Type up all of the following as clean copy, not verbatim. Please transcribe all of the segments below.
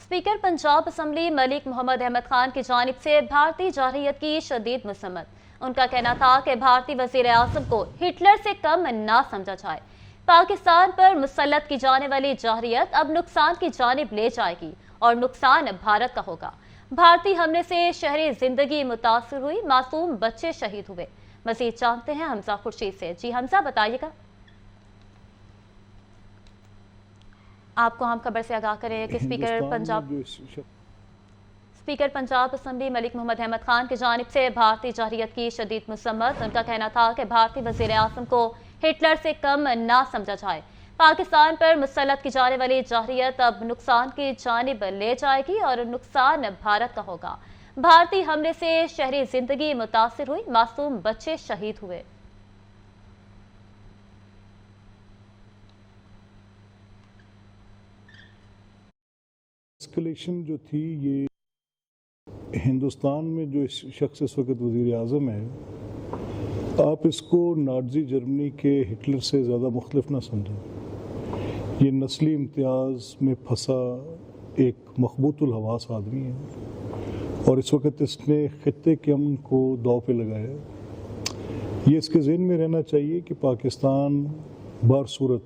Speaker Punjab assembly Malik Mohammad Ahmad Khan की जानिब से भारतीय जारहियत की शदीद मसम्मत। उनका कहना था कि भारतीय वज़ीर आज़म को हिटलर से कम ना समझा जाए। पाकिस्तान पर मुसल्लत की जाने वाली जारहियत अब नुकसान की जानिब ले जाएगी और नुकसान भारत का होगा। भारतीय हमले से शहरी जिंदगी मुतासर हुई, मासूम बच्चे शहीद हुए। मज़ीद जानते हैं हमजा खुर्शीद से। जी हमजा, बताइएगा। आपको हम खबर से आगाह करें कि स्पीकर पंजाब असम्बली मलिक मोहम्मद अहमद खान की जानिब से भारतीय जारहियत की शदीद मसम्मत। उनका कहना था कि भारतीय वज़ीर आज़म को हिटलर से कम ना समझा जाए। पाकिस्तान पर मुसल्लत की जाने वाली जारहियत अब नुकसान की जानिब ले जाएगी और नुकसान भारत का होगा। भारतीय हमले से शहरी जिंदगी मुतासर हुई, मासूम बच्चे शहीद हुए। एस्केलेशन जो थी, ये हिंदुस्तान में जो शख्स इस वक्त वज़ीर आज़म है, आप इसको नाज़ी जर्मनी के हिटलर से ज़्यादा मुख्तलिफ ना समझें। ये नस्ली इम्तियाज़ में फंसा एक मखबूतुल हवास आदमी है और इस वक्त इसने खित्ते के अमन को दाव पे लगाया। ये इसके ज़हन में रहना चाहिए कि पाकिस्तान बारसूरत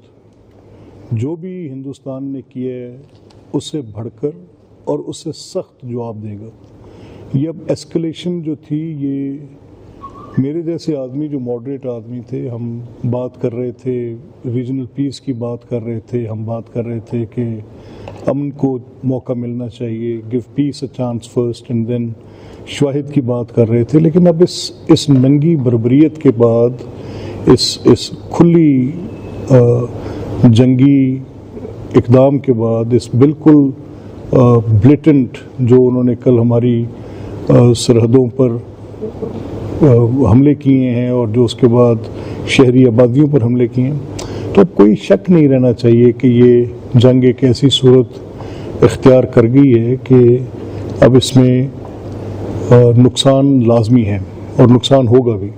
जो भी हिंदुस्तान ने किया है उससे बढ़कर और उससे सख्त जवाब देगा। ये अब एस्केलेशन जो थी, ये मेरे जैसे आदमी जो मॉडरेट आदमी थे, हम बात कर रहे थे रीजनल पीस की बात कर रहे थे, हम बात कर रहे थे कि अमन को मौका मिलना चाहिए, give peace a chance first and then शवाहिद की बात कर रहे थे। लेकिन अब इस नंगी बर्बरियत के बाद, इस खुली जंगी इक़दाम के बाद, इस बिल्कुल ब्लेटेंट जो उन्होंने कल हमारी सरहदों पर हमले किए हैं और जो उसके बाद शहरी आबादियों पर हमले किए हैं, तो अब कोई शक नहीं रहना चाहिए कि ये जंग एक ऐसी सूरत इख्तियार कर गई है कि अब इसमें नुकसान लाजमी है और नुकसान होगा भी,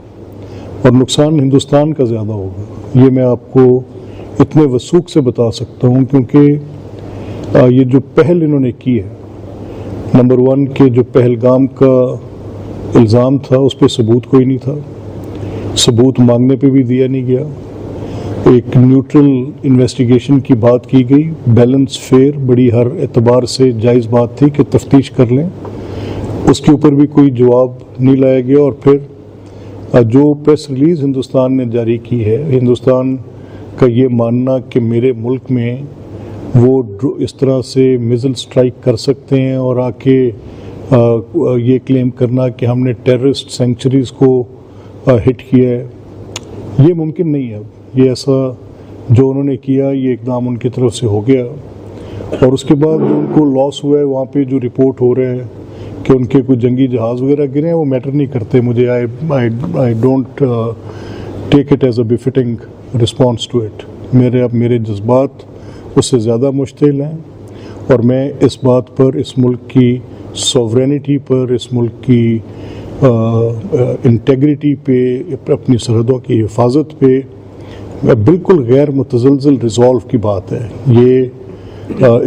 और नुकसान हिंदुस्तान का ज़्यादा होगा। ये मैं आपको इतने वसूख से बता सकता हूँ क्योंकि ये जो पहल इन्होंने की है, नंबर 1 के जो पहलगाम का इल्ज़ाम था उस पर सबूत कोई नहीं था, सबूत मांगने पे भी दिया नहीं गया। एक न्यूट्रल इन्वेस्टिगेशन की बात की गई, बैलेंस फेयर, बड़ी हर एतबार से जायज़ बात थी कि तफ्तीश कर लें, उसके ऊपर भी कोई जवाब नहीं लाया गया। और फिर जो प्रेस रिलीज़ हिंदुस्तान ने जारी की है, हिंदुस्तान का ये मानना कि मेरे मुल्क में वो इस तरह से मिज़ल स्ट्राइक कर सकते हैं और आके ये क्लेम करना कि हमने टेररिस्ट सेंचुरीज़ को हिट किया है, ये मुमकिन नहीं है। ये ऐसा जो उन्होंने किया, ये इक़दाम उनकी तरफ से हो गया। और उसके बाद जो उनको लॉस हुआ है, वहाँ पे जो रिपोर्ट हो रहे हैं कि उनके कुछ जंगी जहाज़ वगैरह गिरे हैं, वो मैटर नहीं करते मुझे। I don't take it as a befitting response to it. मेरे जज्बात उससे ज़्यादा मुश्तिल हैं और मैं इस बात पर, इस मुल्क की सॉवरेनिटी पर, इस मुल्क की इंटेग्रिटी पे, अपनी सरहदों की हिफाजत पे बिल्कुल गैर मुतज़लज़ल रिज़ॉल्व की बात है। ये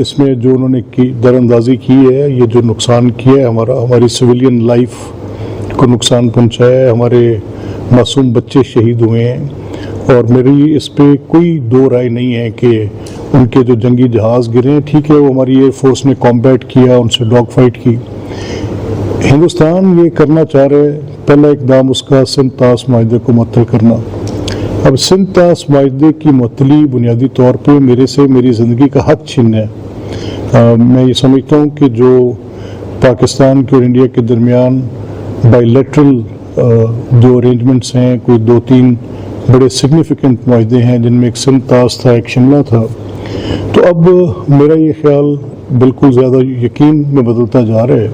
इसमें जो उन्होंने की दरअंदाज़ी की है, ये जो नुकसान किया है, हमारी सिविलियन लाइफ को नुकसान पहुँचाया है, हमारे मासूम बच्चे शहीद हुए हैं। और मेरी इस पे कोई दो राय नहीं है कि उनके जो जंगी जहाज़ गिरे हैं, ठीक है, वो हमारी एयर फोर्स ने कॉम्बैट किया, उनसे डॉग फाइट की। हिंदुस्तान ये करना चाह रहे है, पहला इक़दाम उसका सिंध ताश माहिदे को मुअत्तल करना। अब सिंध ताश माहिदे की मुअत्तली बुनियादी तौर पे मेरे से मेरी ज़िंदगी का हक छीनना है। मैं ये समझता हूँ कि जो पाकिस्तान के और इंडिया के दरमियान बायलैटरल जो अरेंजमेंट्स हैं, कोई 2-3 बड़े सिग्निफिकेंट माहिदे हैं जिनमें एक सिंध ताश था, एक शिमला था। तो अब मेरा ये ख्याल बिल्कुल ज़्यादा यकीन में बदलता जा रहा है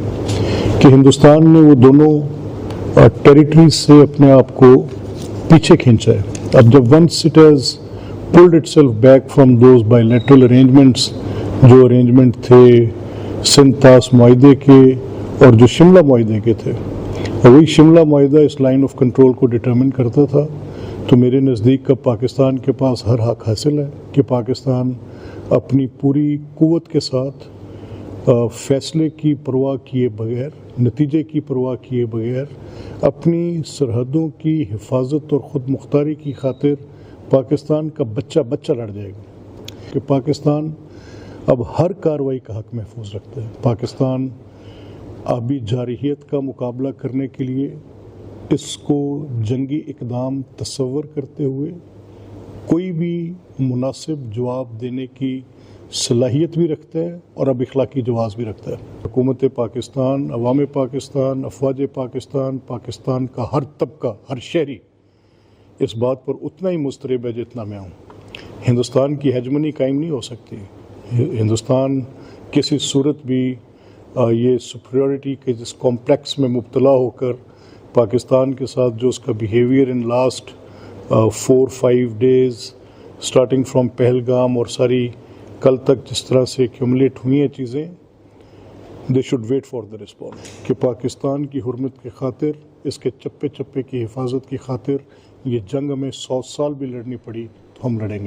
कि हिंदुस्तान ने वो दोनों टेरिटरीज से अपने आप को पीछे खींचा है। अब जब once it has pulled itself back from those bilateral arrangements, जो अरेंजमेंट थे सिंध ताश माहिदे के और जो शिमला माहिदे के थे, और वही शिमला माहिदा इस लाइन ऑफ कंट्रोल को डिटरमिन करता था, तो मेरे नज़दीक का पाकिस्तान के पास हर हक हासिल है कि पाकिस्तान अपनी पूरी कुव्वत के साथ فیصلے کی پرواہ کیے بغیر، نتیجے کی پرواہ کیے بغیر اپنی سرحدوں کی حفاظت اور خود مختاری کی خاطر پاکستان کا بچہ لڑ جائے گا کہ پاکستان اب ہر کارروائی کا حق محفوظ رکھتا ہے۔ پاکستان آبی جارحیت کا مقابلہ کرنے کے لیے اس کو جنگی اقدام تصور کرتے ہوئے کوئی بھی مناسب جواب دینے کی صلاحیت بھی رکھتا ہے اور اب اخلاقی جواز بھی رکھتا ہے۔ حکومت پاکستان، عوام پاکستان، افواج پاکستان، پاکستان کا ہر طبقہ، ہر شہری اس بات پر اتنا ہی مضطرب ہے جتنا میں ہوں۔ ہندوستان کی ہیجمنی قائم نہیں ہو سکتی۔ ہندوستان کسی صورت بھی یہ سپریورٹی کے جس کمپلیکس میں مبتلا ہو کر پاکستان کے ساتھ جو اس کا behaviour in last 4-5 days starting from Pahalgam اور ساری کل تک جس طرح سے ایکیومولیٹ ہوئی ہیں چیزیں، they should wait for the response کہ پاکستان کی حرمت کی خاطر، اس کے چپے چپے کی حفاظت کی خاطر یہ جنگ ہمیں 100 سال بھی لڑنی پڑی تو ہم لڑیں گے۔